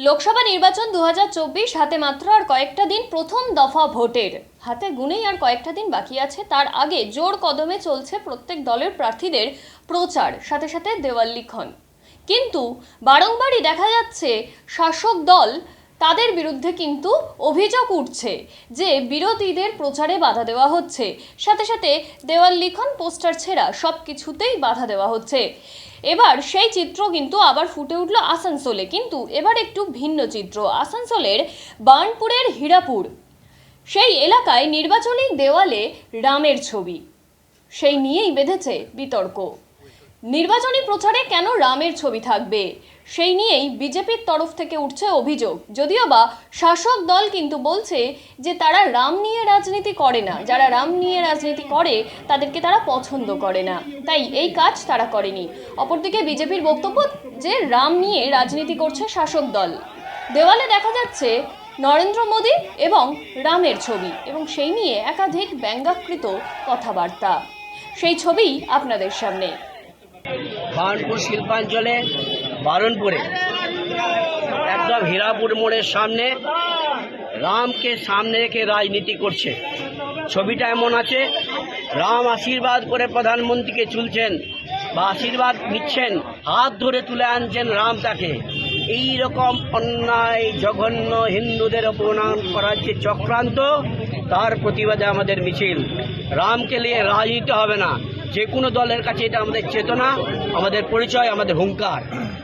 লোকসভা নির্বাচন 2024 হাতে মাত্র আর কয়েকটা দিন, প্রথম দফা ভোটের হাতে গুনেই আর কয়েকটা দিন বাকি আছে। তার আগে জোর কদমে চলছে প্রত্যেক দলের প্রার্থীদের প্রচার, সাথে সাথে দেওয়াল লিখন। কিন্তু বারংবারই দেখা যাচ্ছে শাসক দল তাদের বিরুদ্ধে কিন্তু অভিযোগ উঠছে যে বিরোধীদের প্রচারে বাধা দেওয়া হচ্ছে, সাথে সাথে দেওয়াল লিখন, পোস্টার ছেঁড়া সব কিছুতেই বাধা দেওয়া হচ্ছে। এবার সেই চিত্র কিন্তু আবার ফুটে উঠল আসানসোলে, কিন্তু এবার একটু ভিন্ন চিত্র। আসানসোলের বার্নপুরের হীরাপুর সেই এলাকায় নির্বাচনী দেওয়ালে রামের ছবি, সেই নিয়েই বেঁধেছে বিতর্ক। নির্বাচনী প্রচারে কেন রামের ছবি থাকবে, সেই নিয়েই বিজেপির তরফ থেকে উঠছে অভিযোগ। যদিও বা শাসক দল কিন্তু বলছে যে তারা রাম নিয়ে রাজনীতি করে না, যারা রাম নিয়ে রাজনীতি করে তাদেরকে তারা পছন্দ করে না, তাই এই কাজ তারা করেনি। অপরদিকে বিজেপির বক্তব্য যে রাম নিয়ে রাজনীতি করছে শাসক দল। দেওয়ালে দেখা যাচ্ছে নরেন্দ্র মোদী এবং রামের ছবি, এবং সেই নিয়ে একাধিক ব্যঙ্গাকৃত কথাবার্তা। সেই ছবি আপনাদের সামনে। বার্নপুর শিল্পাঞ্চলে বারণপুরে একদম হীরাপুর মোড়ের সামনে রামকে সামনে রেখে রাজনীতি করছে। ছবিটা এমন আছে, রাম আশীর্বাদ করে প্রধানমন্ত্রীকে চুলছেন বা আশীর্বাদ নিচ্ছেন, হাত ধরে তুলে আনছেন রাম তাকে। এই রকম অন্যায় জঘন্য হিন্দুদের অপমান করার যে চক্রান্ত, তার প্রতিবাদে আমাদের মিছিল। রামকে নিয়ে রাজনীতি হবে না, যে কোনো দলের কাছে এটা আমাদের চেতনা, আমাদের পরিচয়, আমাদের হুঙ্কার।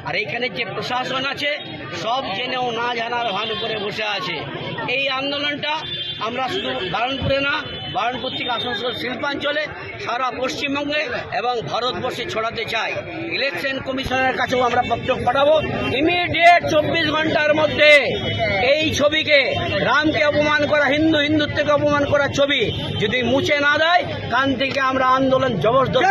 আর এইখানে যে প্রশাসন আছে সব জেনেও না জানার ভান করে বসে আছে। এই আন্দোলনটা আমরা শুধু বারণপুরে না, বারণপুর থেকে আসানসোল শিল্পাঞ্চলে সারা পশ্চিমবঙ্গে এবং ভারতবর্ষে ছড়াতে চাই। ইলেকশন কমিশনের কাছেও আমরা পত্র পাঠাবো, ইমিডিয়েট 24 ঘন্টার মধ্যে এই ছবিকে, রামকে অপমান করা, হিন্দুত্বকে অপমান করা ছবি যদি মুছে না দেয়, কান থেকে আমরা আন্দোলন জবরদস্ত।